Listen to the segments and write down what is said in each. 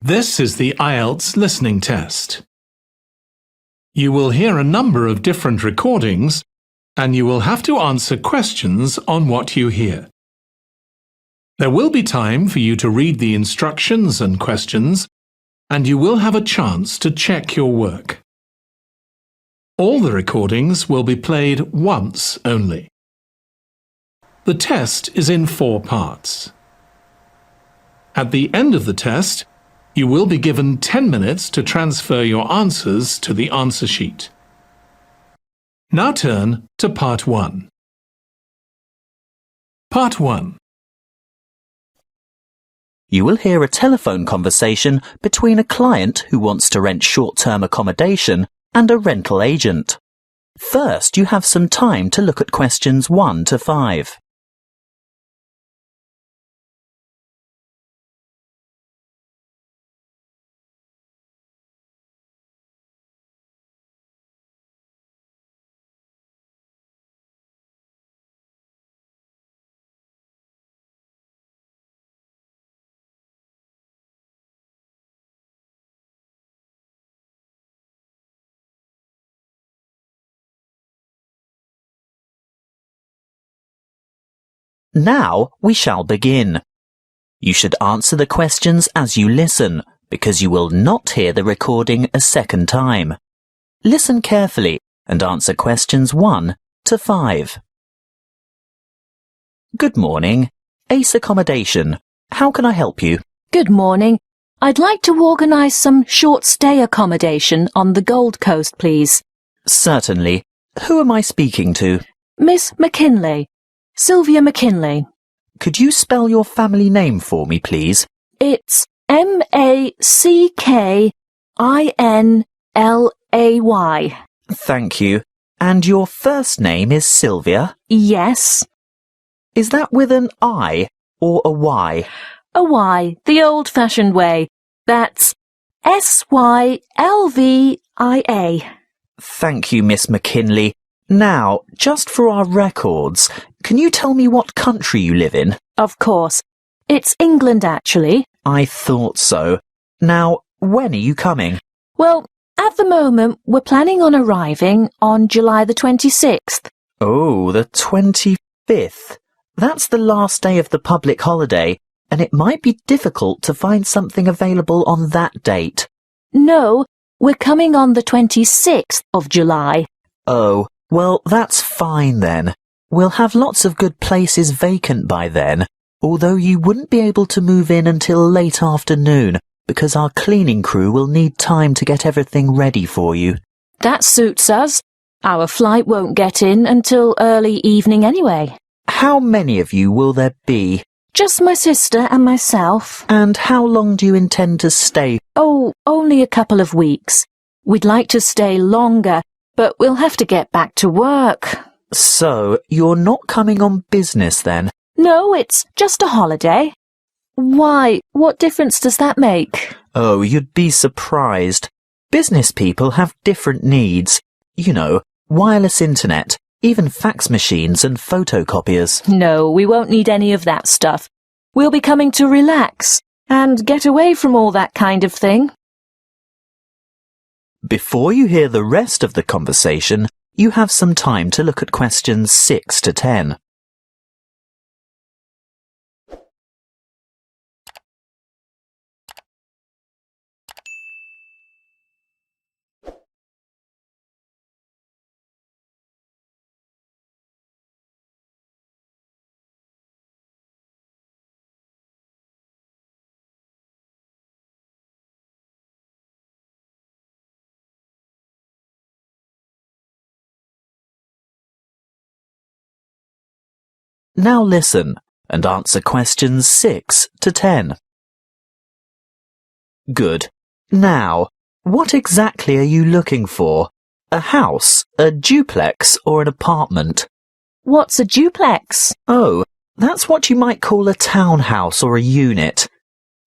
This is the IELTS listening test. You will hear a number of different recordings and you will have to answer questions on what you hear. There will be time for you to read the instructions and questions, and you will have a chance to check your work. All the recordings will be played once only. The test is in 4 parts. At the end of the test, you will be given 10 minutes to transfer your answers to the answer sheet. Now turn to Part 1. Part 1. You will hear a telephone conversation between a client who wants to rent short-term accommodation and a rental agent. First, you have some time to look at questions 1 to 5. Now we shall begin. You should answer the questions as you listen, because you will not hear the recording a second time. Listen carefully and answer questions 1 to 5. Good morning. Ace Accommodation. How can I help you? Good morning. I'd like to organise some short-stay accommodation on the Gold Coast, please. Certainly. Who am I speaking to? Miss McKinley. Sylvia McKinley. Could you spell your family name for me, please? It's MACKINLAY. Thank you. And your first name is Sylvia? Yes. Is that with an I or a Y? A Y, the old-fashioned way. That's SYLVIA. Thank you, Miss McKinley. Now, just for our records, can you tell me what country you live in? Of course. It's England, actually. I thought so. Now, when are you coming? Well, at the moment, we're planning on arriving on July the 26th. Oh, the 25th. That's the last day of the public holiday, and it might be difficult to find something available on that date. No, we're coming on the 26th of July. Oh, well, that's fine then. We'll have lots of good places vacant by then, although you wouldn't be able to move in until late afternoon, because our cleaning crew will need time to get everything ready for you. That suits us. Our flight won't get in until early evening anyway. How many of you will there be? Just my sister and myself. And how long do you intend to stay? Oh, only a couple of weeks. We'd like to stay longer, but we'll have to get back to work. So, you're not coming on business then? No, it's just a holiday. Why? What difference does that make? Oh, you'd be surprised. Business people have different needs. You know, wireless internet, even fax machines and photocopiers. No, we won't need any of that stuff. We'll be coming to relax and get away from all that kind of thing. Before you hear the rest of the conversation, you have some time to look at questions 6 to 10. Now listen and answer questions 6 to 10. Good. Now, what exactly are you looking for? A house, a duplex, or an apartment? What's a duplex? Oh, that's what you might call a townhouse or a unit.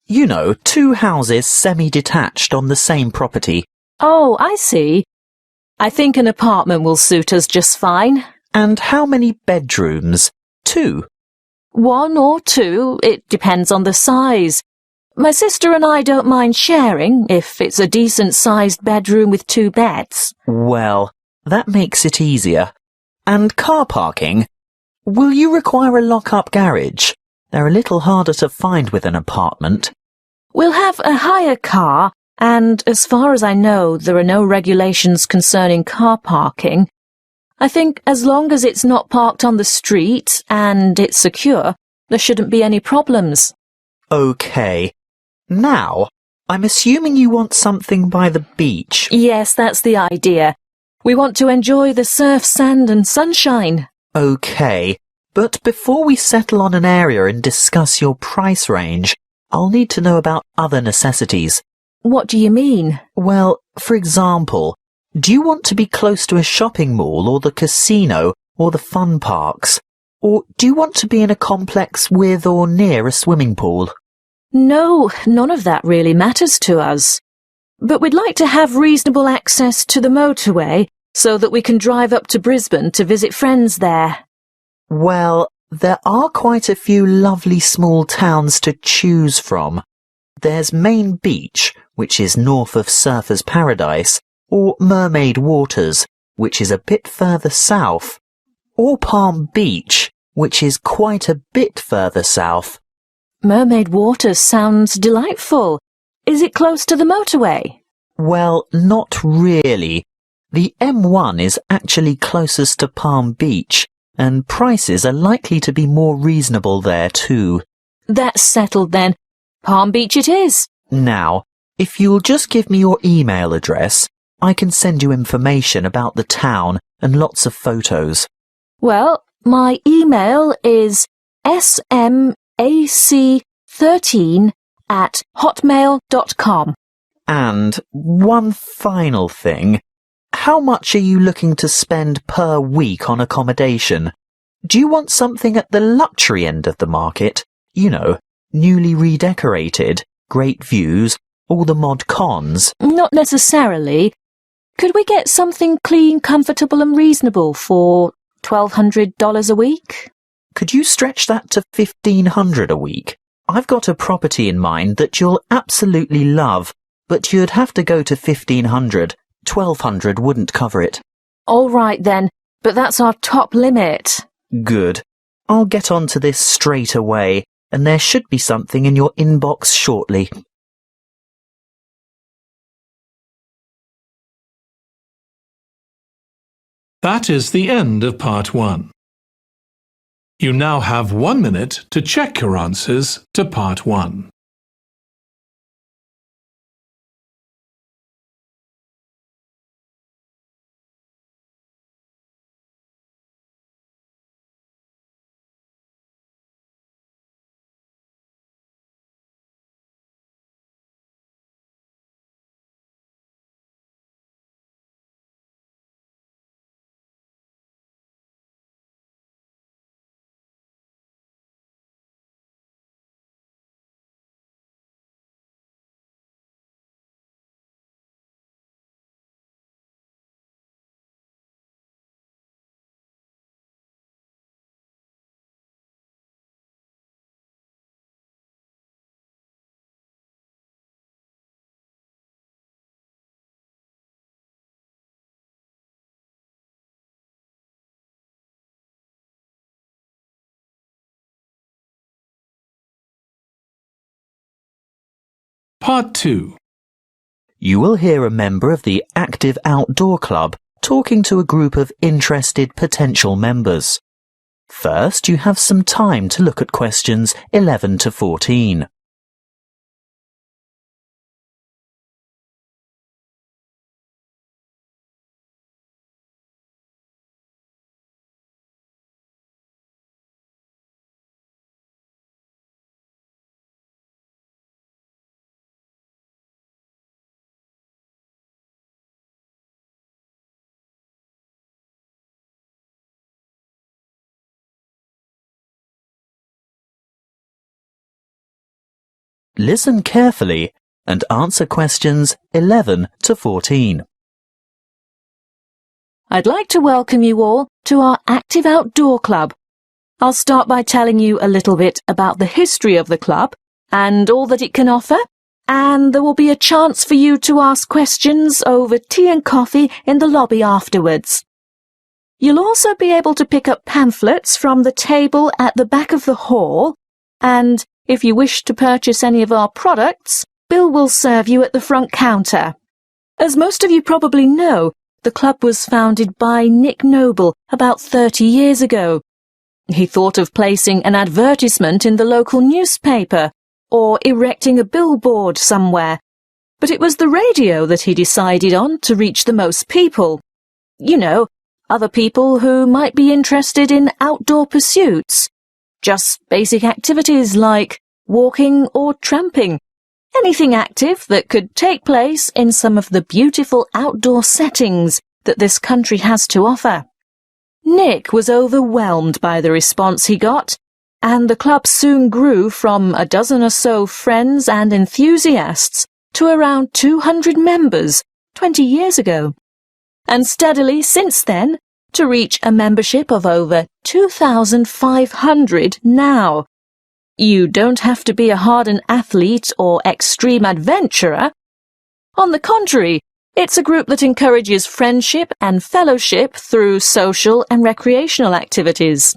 You know, 2 houses semi-detached on the same property. Oh, I see. I think an apartment will suit us just fine. And how many bedrooms? 2. 1 or 2, it depends on the size. My sister and I don't mind sharing if it's a decent-sized bedroom with 2 beds. Well, that makes it easier. And car parking? Will you require a lock-up garage? They're a little harder to find with an apartment. We'll have a hire car, and as far as I know, there are no regulations concerning car parking. I think as long as it's not parked on the street and it's secure, there shouldn't be any problems. OK. Now, I'm assuming you want something by the beach. Yes, that's the idea. We want to enjoy the surf, sand and sunshine. OK, but before we settle on an area and discuss your price range, I'll need to know about other necessities. What do you mean? Well, for example, do you want to be close to a shopping mall or the casino or the fun parks? Or do you want to be in a complex with or near a swimming pool? No, none of that really matters to us. But we'd like to have reasonable access to the motorway so that we can drive up to Brisbane to visit friends there. Well, there are quite a few lovely small towns to choose from. There's Main Beach, which is north of Surfer's Paradise, or Mermaid Waters, which is a bit further south, or Palm Beach, which is quite a bit further south. Mermaid Waters sounds delightful. Is it close to the motorway? Well, not really. The M1 is actually closest to Palm Beach, and prices are likely to be more reasonable there too. That's settled then. Palm Beach it is. Now, if you'll just give me your email address, I can send you information about the town and lots of photos. Well, my email is smac13@hotmail.com. And one final thing. How much are you looking to spend per week on accommodation? Do you want something at the luxury end of the market? You know, newly redecorated, great views, all the mod cons? Not necessarily. Could we get something clean, comfortable and reasonable for $1,200 a week? Could you stretch that to $1,500 a week? I've got a property in mind that you'll absolutely love, but you'd have to go to $1,500. $1,200 wouldn't cover it. All right then, but that's our top limit. Good. I'll get onto this straight away, and there should be something in your inbox shortly. That is the end of part 1. You now have 1 minute to check your answers to part 1. Part 2. You will hear a member of the Active Outdoor Club talking to a group of interested potential members. First, you have some time to look at questions 11 to 14. Listen carefully and answer questions 11 to 14. I'd like to welcome you all to our Active Outdoor Club. I'll start by telling you a little bit about the history of the club and all that it can offer, and there will be a chance for you to ask questions over tea and coffee in the lobby afterwards. You'll also be able to pick up pamphlets from the table at the back of the hall, and if you wish to purchase any of our products, Bill will serve you at the front counter. As most of you probably know, the club was founded by Nick Noble about 30 years ago. He thought of placing an advertisement in the local newspaper or erecting a billboard somewhere, but it was the radio that he decided on to reach the most people. You know, other people who might be interested in outdoor pursuits, just basic activities like walking or tramping, anything active that could take place in some of the beautiful outdoor settings that this country has to offer. Nick was overwhelmed by the response he got, and the club soon grew from a dozen or so friends and enthusiasts to around 200 members 20 years ago, and steadily since then to reach a membership of over 2,500 now. You don't have to be a hardened athlete or extreme adventurer. On the contrary, it's a group that encourages friendship and fellowship through social and recreational activities.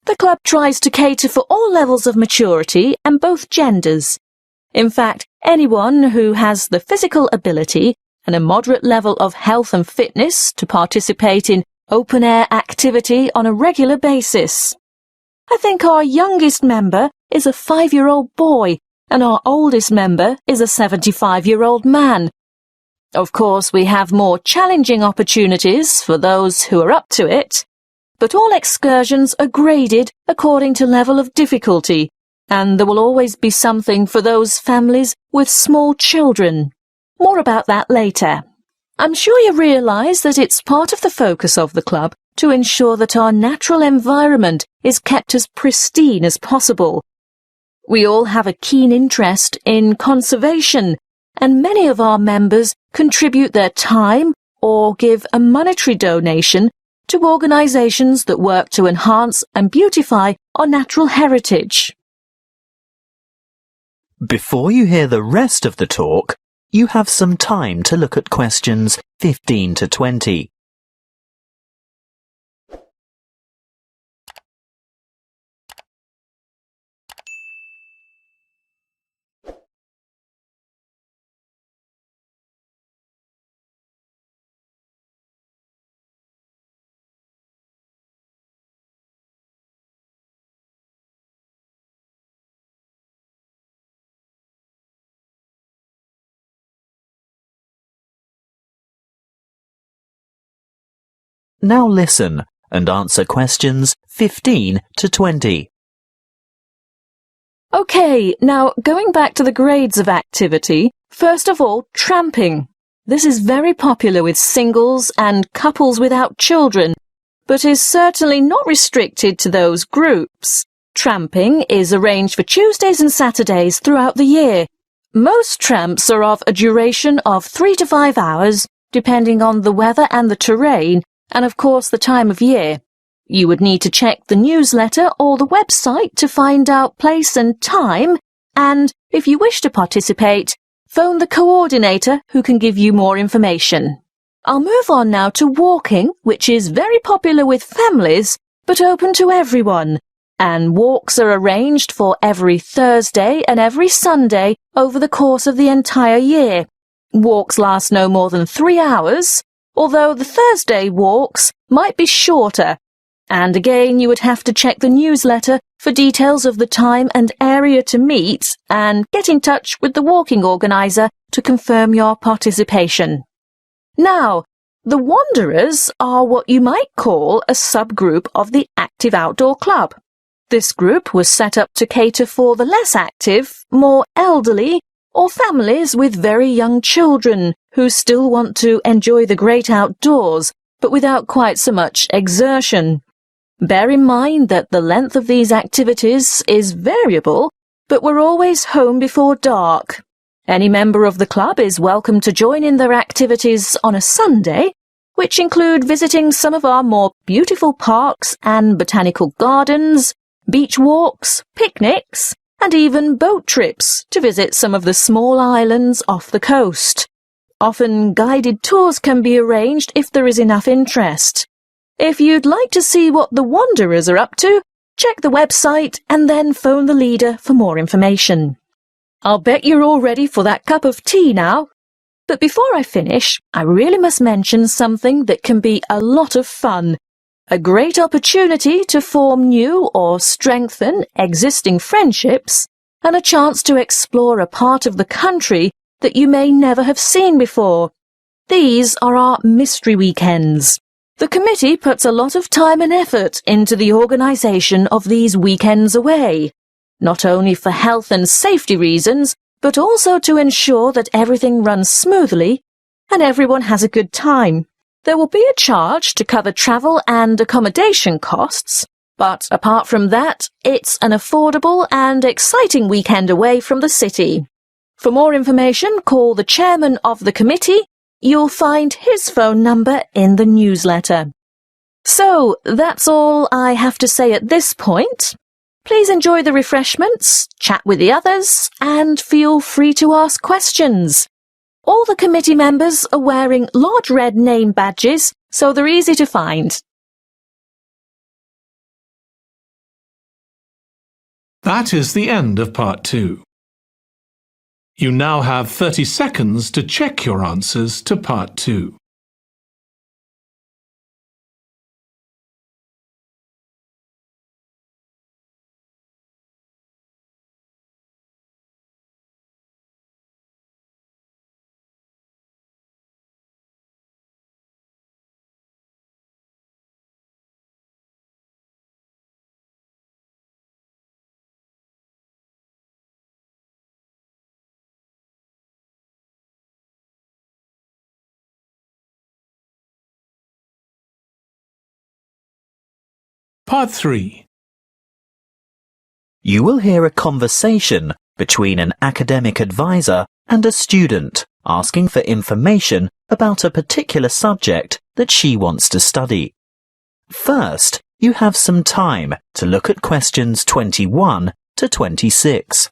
The club tries to cater for all levels of maturity and both genders. In fact, anyone who has the physical ability and a moderate level of health and fitness to participate in open-air activity on a regular basis. I think our youngest member is a 5-year-old boy, and our oldest member is a 75-year-old man. Of course, we have more challenging opportunities for those who are up to it, but all excursions are graded according to level of difficulty, and there will always be something for those families with small children. More about that later. I'm sure you realise that it's part of the focus of the club to ensure that our natural environment is kept as pristine as possible. We all have a keen interest in conservation, and many of our members contribute their time or give a monetary donation to organisations that work to enhance and beautify our natural heritage. Before you hear the rest of the talk, you have some time to look at questions 15 to 20. Now listen and answer questions 15 to 20. OK, now going back to the grades of activity, first of all, tramping. This is very popular with singles and couples without children, but is certainly not restricted to those groups. Tramping is arranged for Tuesdays and Saturdays throughout the year. Most tramps are of a duration of 3 to 5 hours, depending on the weather and the terrain, and of course the time of year. You would need to check the newsletter or the website to find out place and time, and if you wish to participate, phone the coordinator who can give you more information. I'll move on now to walking, which is very popular with families, but open to everyone, and walks are arranged for every Thursday and every Sunday over the course of the entire year. Walks last no more than 3 hours, although the Thursday walks might be shorter, and again you would have to check the newsletter for details of the time and area to meet and get in touch with the walking organiser to confirm your participation. Now, the Wanderers are what you might call a subgroup of the Active Outdoor Club. This group was set up to cater for the less active, more elderly, or families with very young children who still want to enjoy the great outdoors, but without quite so much exertion. Bear in mind that the length of these activities is variable, but we're always home before dark. Any member of the club is welcome to join in their activities on a Sunday, which include visiting some of our more beautiful parks and botanical gardens, beach walks, picnics, and even boat trips to visit some of the small islands off the coast. Often guided tours can be arranged if there is enough interest. If you'd like to see what the wanderers are up to, check the website and then phone the leader for more information. I'll bet you're all ready for that cup of tea now. But before I finish, I really must mention something that can be a lot of fun. A great opportunity to form new or strengthen existing friendships, and a chance to explore a part of the country that you may never have seen before. These are our mystery weekends. The committee puts a lot of time and effort into the organisation of these weekends away, not only for health and safety reasons, but also to ensure that everything runs smoothly and everyone has a good time. There will be a charge to cover travel and accommodation costs, but apart from that, it's an affordable and exciting weekend away from the city. For more information, call the chairman of the committee. You'll find his phone number in the newsletter. So, that's all I have to say at this point. Please enjoy the refreshments, chat with the others, and feel free to ask questions. All the committee members are wearing large red name badges, so they're easy to find. That is the end of part 2. You now have 30 seconds to check your answers to part 2. Part 3. You will hear a conversation between an academic advisor and a student asking for information about a particular subject that she wants to study. First, you have some time to look at questions 21 to 26.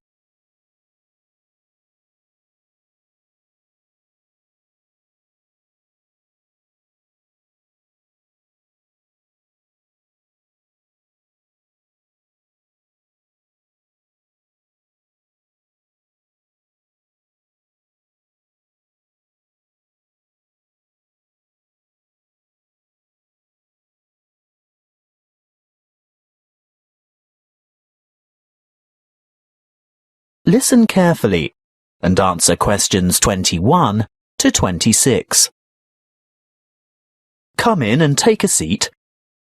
Listen carefully and answer questions 21 to 26. Come in and take a seat.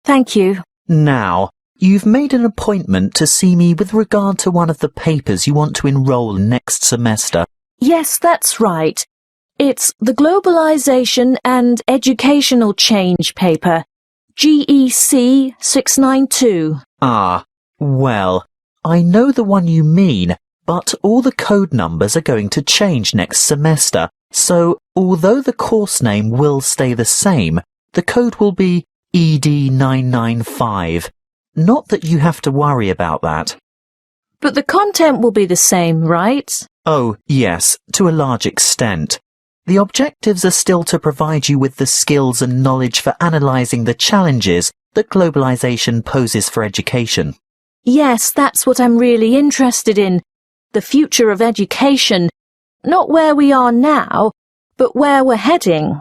Thank you. Now, you've made an appointment to see me with regard to one of the papers you want to enroll in next semester. Yes, that's right. It's the Globalization and Educational Change paper, GEC 692. Ah, well, I know the one you mean, but all the code numbers are going to change next semester, so although the course name will stay the same, the code will be ED995. Not that you have to worry about that. But the content will be the same, right? Oh, yes, to a large extent. The objectives are still to provide you with the skills and knowledge for analysing the challenges that globalisation poses for education. Yes, that's what I'm really interested in. The future of education. Not where we are now, but where we're heading.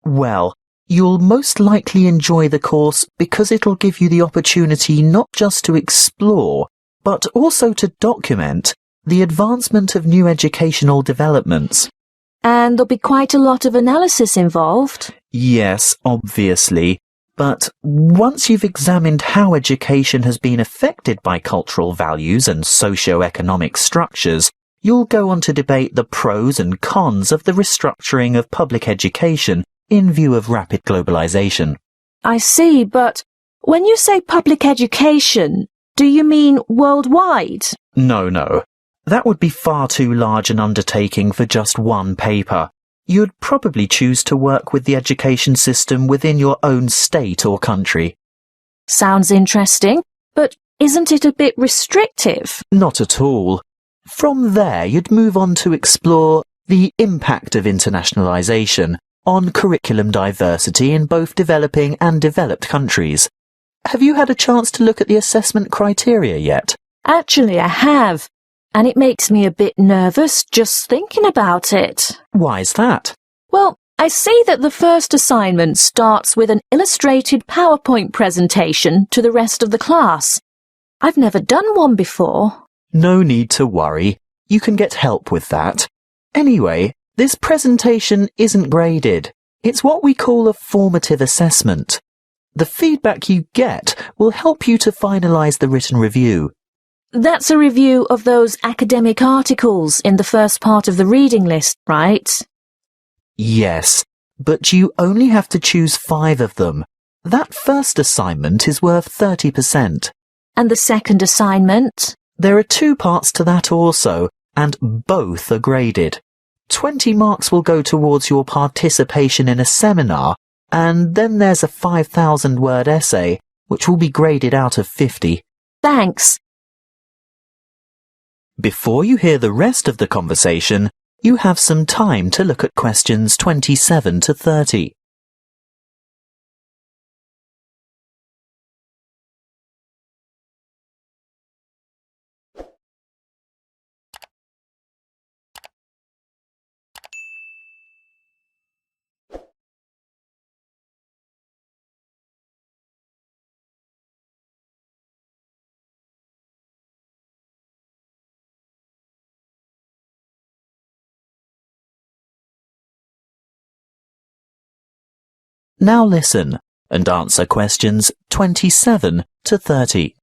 Well, you'll most likely enjoy the course because it'll give you the opportunity not just to explore, but also to document the advancement of new educational developments. And there'll be quite a lot of analysis involved. Yes, obviously. But once you've examined how education has been affected by cultural values and socio-economic structures, you'll go on to debate the pros and cons of the restructuring of public education in view of rapid globalization. I see, but when you say public education, do you mean worldwide? No. That would be far too large an undertaking for just one paper. You'd probably choose to work with the education system within your own state or country. Sounds interesting, but isn't it a bit restrictive? Not at all. From there, you'd move on to explore the impact of internationalization on curriculum diversity in both developing and developed countries. Have you had a chance to look at the assessment criteria yet? Actually, I have, and it makes me a bit nervous just thinking about it. Why's that? Well, I see that the first assignment starts with an illustrated PowerPoint presentation to the rest of the class. I've never done one before. No need to worry. You can get help with that. Anyway, this presentation isn't graded. It's what we call a formative assessment. The feedback you get will help you to finalize the written review. That's a review of those academic articles in the first part of the reading list, right? Yes, but you only have to choose 5 of them. That first assignment is worth 30%. And the second assignment? There are 2 parts to that also, and both are graded. 20 marks will go towards your participation in a seminar, and then there's a 5,000-word essay, which will be graded out of 50. Thanks. Before you hear the rest of the conversation, you have some time to look at questions 27 to 30. Now listen and answer questions 27 to 30.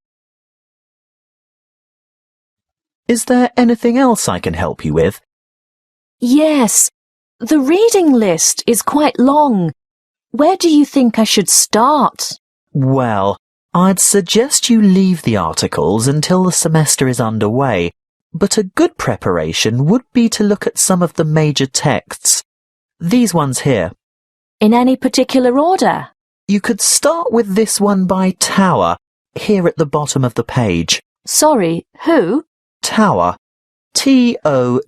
Is there anything else I can help you with? Yes, the reading list is quite long. Where do you think I should start? Well, I'd suggest you leave the articles until the semester is underway, but a good preparation would be to look at some of the major texts. These ones here. In any particular order? You could start with this one by Tower, here at the bottom of the page. Sorry, who? Tower. Tower.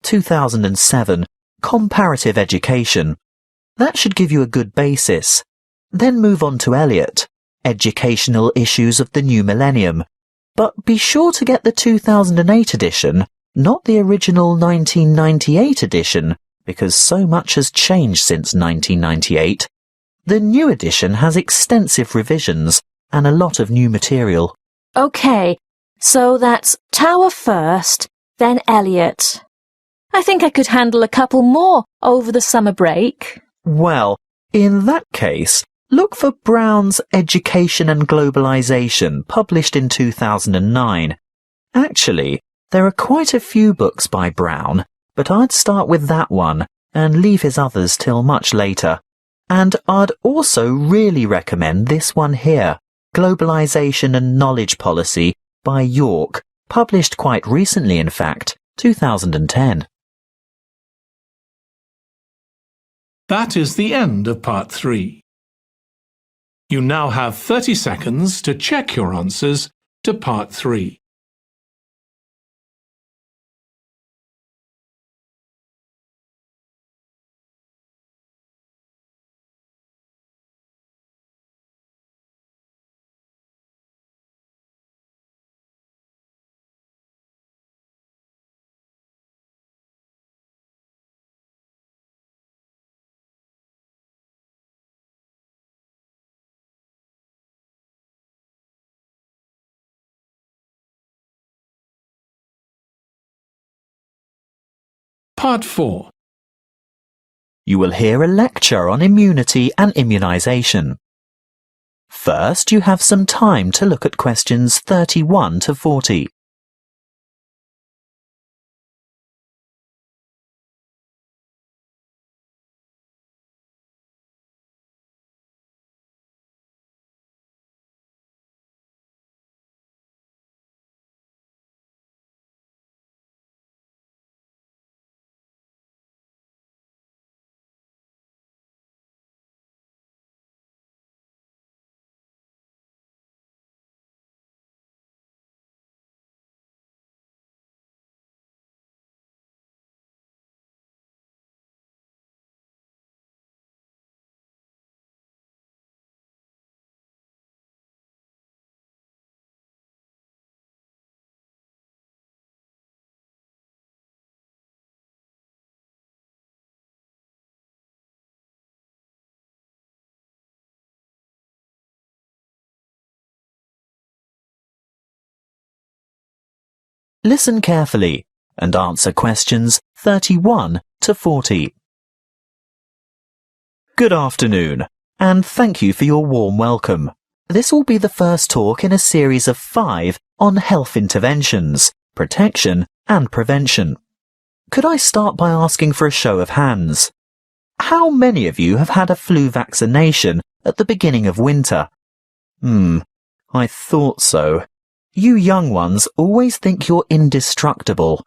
2007. Comparative Education. That should give you a good basis. Then move on to Eliot. Educational Issues of the New Millennium. But be sure to get the 2008 edition, not the original 1998 edition, because so much has changed since 1998. The new edition has extensive revisions and a lot of new material. OK, so that's Tower first, then Eliot. I think I could handle a couple more over the summer break. Well, in that case, look for Brown's Education and Globalization, published in 2009. Actually, there are quite a few books by Brown, but I'd start with that one and leave his others till much later. And I'd also really recommend this one here, Globalization and Knowledge Policy by York, published quite recently in fact, 2010. That is the end of part 3. You now have 30 seconds to check your answers to part 3. Part 4. You will hear a lecture on immunity and immunization. First, you have some time to look at questions 31 to 40. Listen carefully and answer questions 31 to 40. Good afternoon, and thank you for your warm welcome. This will be the first talk in a series of 5 on health interventions, protection and prevention. Could I start by asking for a show of hands? How many of you have had a flu vaccination at the beginning of winter? I thought so. You young ones always think you're indestructible.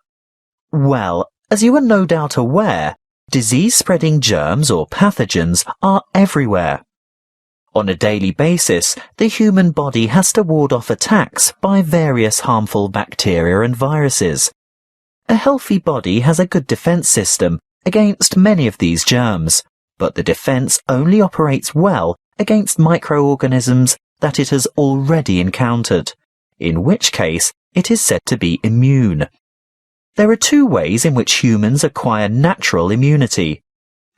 Well, as you are no doubt aware, disease-spreading germs or pathogens are everywhere. On a daily basis, the human body has to ward off attacks by various harmful bacteria and viruses. A healthy body has a good defense system against many of these germs, but the defense only operates well against microorganisms that it has already encountered, in which case it is said to be immune. There are 2 ways in which humans acquire natural immunity.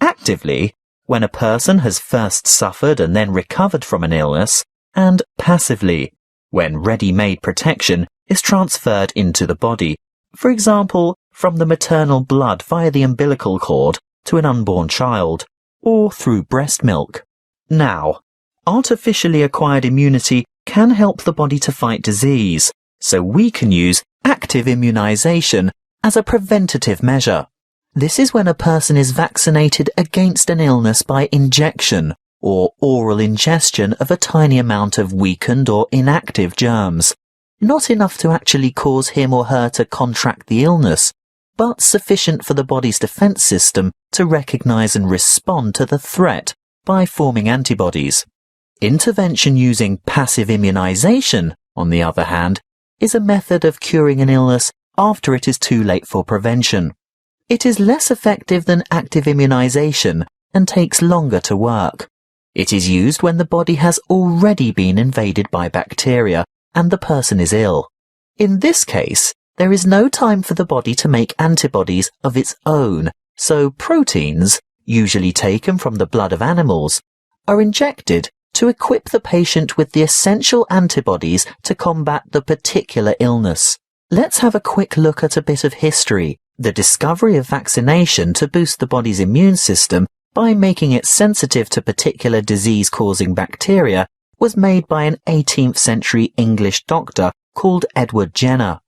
Actively, when a person has first suffered and then recovered from an illness, and passively, when ready-made protection is transferred into the body, for example, from the maternal blood via the umbilical cord to an unborn child, or through breast milk. Now, artificially acquired immunity can help the body to fight disease, so we can use active immunization as a preventative measure. This is when a person is vaccinated against an illness by injection or oral ingestion of a tiny amount of weakened or inactive germs, not enough to actually cause him or her to contract the illness, but sufficient for the body's defense system to recognize and respond to the threat by forming antibodies. Intervention using passive immunization, on the other hand, is a method of curing an illness after it is too late for prevention. It is less effective than active immunization and takes longer to work. It is used when the body has already been invaded by bacteria and the person is ill. In this case, there is no time for the body to make antibodies of its own, so proteins, usually taken from the blood of animals, are injected to equip the patient with the essential antibodies to combat the particular illness. Let's have a quick look at a bit of history. The discovery of vaccination to boost the body's immune system by making it sensitive to particular disease-causing bacteria was made by an 18th century English doctor called Edward Jenner.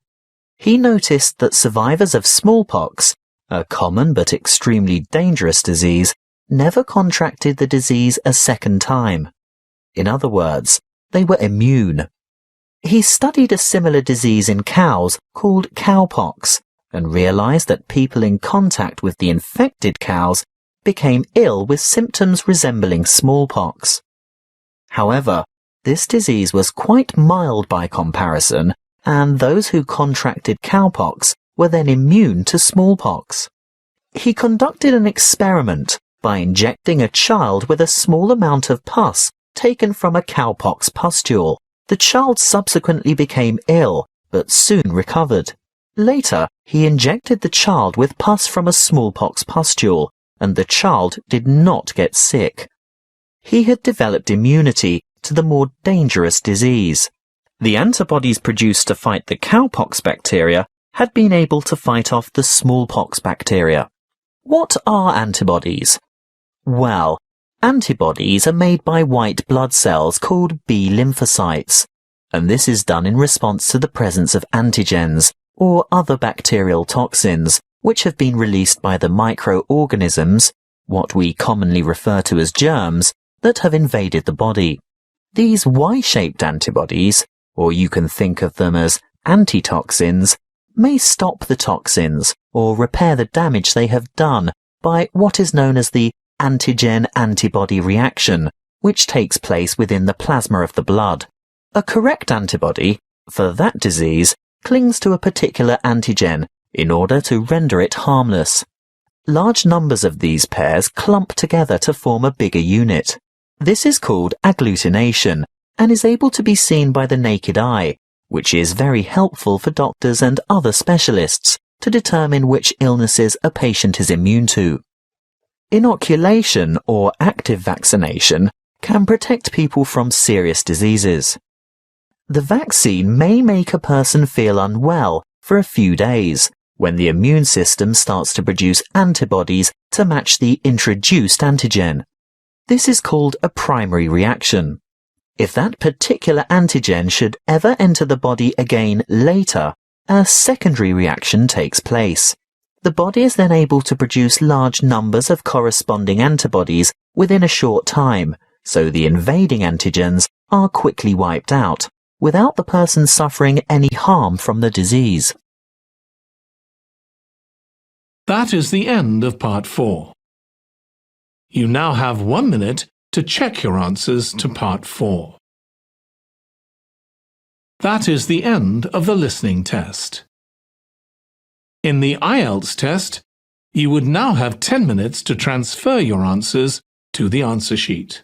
He noticed that survivors of smallpox, a common but extremely dangerous disease, never contracted the disease a second time. In other words, they were immune. He studied a similar disease in cows called cowpox and realized that people in contact with the infected cows became ill with symptoms resembling smallpox. However, this disease was quite mild by comparison, and those who contracted cowpox were then immune to smallpox. He conducted an experiment by injecting a child with a small amount of pus taken from a cowpox pustule. The child subsequently became ill, but soon recovered. Later, he injected the child with pus from a smallpox pustule, and the child did not get sick. He had developed immunity to the more dangerous disease. The antibodies produced to fight the cowpox bacteria had been able to fight off the smallpox bacteria. What are antibodies? Well, antibodies are made by white blood cells called B lymphocytes, and this is done in response to the presence of antigens, or other bacterial toxins, which have been released by the microorganisms, what we commonly refer to as germs, that have invaded the body. These Y-shaped antibodies, or you can think of them as antitoxins, may stop the toxins or repair the damage they have done by what is known as the antigen-antibody reaction, which takes place within the plasma of the blood. A correct antibody, for that disease, clings to a particular antigen in order to render it harmless. Large numbers of these pairs clump together to form a bigger unit. This is called agglutination and is able to be seen by the naked eye, which is very helpful for doctors and other specialists to determine which illnesses a patient is immune to. Inoculation or active vaccination can protect people from serious diseases. The vaccine may make a person feel unwell for a few days, when the immune system starts to produce antibodies to match the introduced antigen. This is called a primary reaction. If that particular antigen should ever enter the body again later, a secondary reaction takes place. The body is then able to produce large numbers of corresponding antibodies within a short time, so the invading antigens are quickly wiped out, without the person suffering any harm from the disease. That is the end of Part 4. You now have 1 minute to check your answers to Part 4. That is the end of the listening test. In the IELTS test, you would now have 10 minutes to transfer your answers to the answer sheet.